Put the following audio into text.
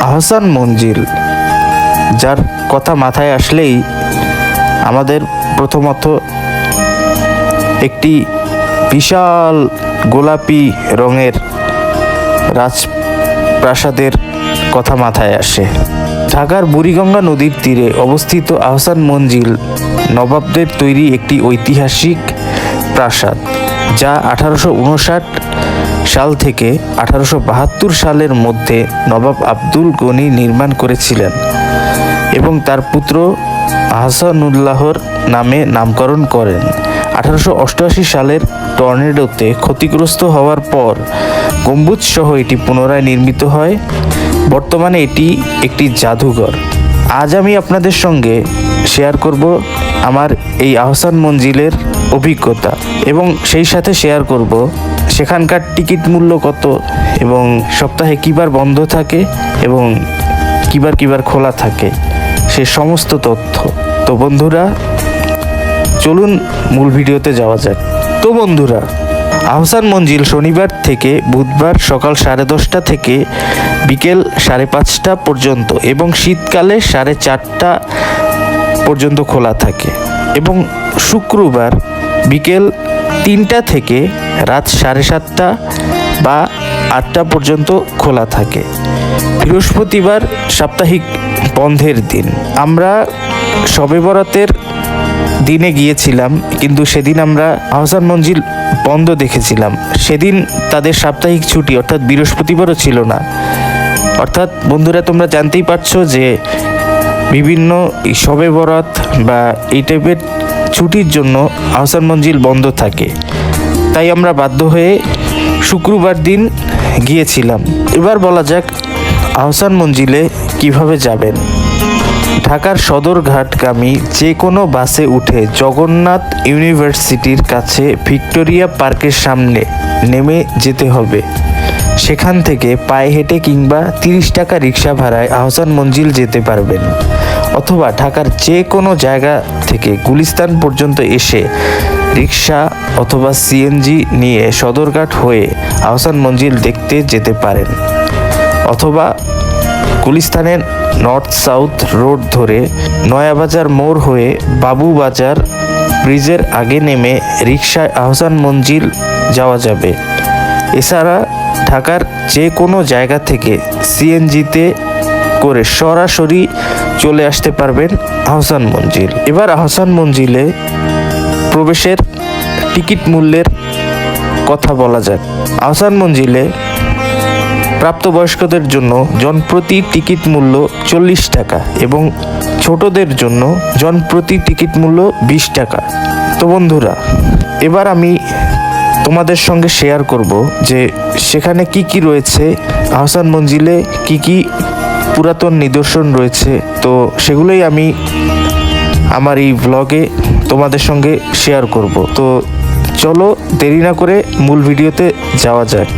আহসান মঞ্জিল, যার কথা মাথায় আসলেই আমাদের প্রথমত একটি বিশাল গোলাপি রঙের রাজপ্রাসাদের কথা মাথায় আসে। ঢাকার বুড়িগঙ্গা নদীর তীরে অবস্থিত আহসান মঞ্জিল নবাবদের তৈরি একটি ঐতিহাসিক প্রাসাদ, যা 1859 সাল থেকে 1872 সালের মধ্যে নবাব আব্দুল গনি নির্মাণ করেছিলেন এবং তার পুত্র আহসানুল্লাহর নামে নামকরণ করেন। 1888 সালের টর্নেডোতে ক্ষতিগ্রস্ত হওয়ার পর গম্বুজ সহ এটি পুনরায় নির্মিত হয়। বর্তমানে এটি একটি জাদুঘর। আজ আমি আপনাদের সঙ্গে শেয়ার করব আমার এই আহসান মঞ্জিলের অভিজ্ঞতা এবং সেই সাথে শেয়ার করব সেখানকার টিকিট মূল্য কত এবং সপ্তাহে কিবার বন্ধ থাকে এবং কিবার খোলা থাকে, সে সমস্ত তথ্য। তো বন্ধুরা, চলুন মূল ভিডিওতে যাওয়া যাক। তো বন্ধুরা, আহসান মঞ্জিল শনিবার থেকে বুধবার সকাল 10:30 থেকে বিকেল 5:30 পর্যন্ত এবং শীতকালে 4:30 পর্যন্ত খোলা থাকে এবং শুক্রবার বিকেল 3টা থেকে রাত 7:30 বা 8টা পর্যন্ত খোলা থাকে। বৃহস্পতিবার সাপ্তাহিক বন্ধের দিন। আমরা শবে বরাতের দিনে গিয়েছিলাম, কিন্তু সেদিন আমরা আহসান মঞ্জিল বন্ধ দেখেছিলাম। সেদিন তাদের সাপ্তাহিক ছুটি, অর্থাৎ বৃহস্পতিবারও ছিল না। অর্থাৎ বন্ধুরা, তোমরা জানতেই পারছো যে বিভিন্ন শবে বরাত বা এই টাইপের ছুটির জন্য আহসান মঞ্জিল বন্ধ থাকে। তাই আমরা বাধ্য হয়ে শুক্রবার দিন গিয়েছিলাম। এবার বলা যাক আহসান মঞ্জিলে কিভাবে যাবেন। ঢাকার সদরঘাটগামী যে কোনো বাসে উঠে জগন্নাথ ইউনিভার্সিটির কাছে ভিক্টোরিয়া পার্কের সামনে নেমে যেতে হবে। সেখান থেকে পায়ে হেঁটে কিংবা 30 টাকা রিক্সা ভাড়ায় আহসান মঞ্জিল যেতে পারবেন, অথবা ঢাকার যে কোনো জায়গা থেকে গুলিস্তান পর্যন্ত এসে রিক্সা অথবা সিএনজি নিয়ে সদরঘাট হয়ে আহসান মঞ্জিল দেখতে যেতে পারেন, অথবা গুলিস্তানের নর্থ সাউথ রোড ধরে নয়াবাজার মোড় হয়ে বাবুবাজার ব্রিজের আগে নেমে রিক্সায় আহসান মঞ্জিল যাওয়া যাবে। এছাড়া ঢাকার যে কোনো জায়গা থেকে সিএনজিতে করে সরাসরি চলে আসতে পারবেন আহসান মঞ্জিল। এবার আহসান মঞ্জিলে প্রবেশের টিকিট মূল্যের কথা বলা যাক। আহসান মঞ্জিলে প্রাপ্তবয়স্কদের জন্য জনপ্রতি টিকিট মূল্য 40 টাকা এবং ছোটদের জন্য জনপ্রতি টিকিট মূল্য 20 টাকা। তো বন্ধুরা, এবার আমি তোমাদের সঙ্গে শেয়ার করব যে সেখানে কি রয়েছে, আহসান মঞ্জিলে কি পুরাতন নিদর্শন রয়েছে। তো সেগুলোই আমি আমার এই ব্লগে তোমাদের সঙ্গে শেয়ার করব। তো চলো দেরি না করে মূল ভিডিওতে যাওয়া যাক।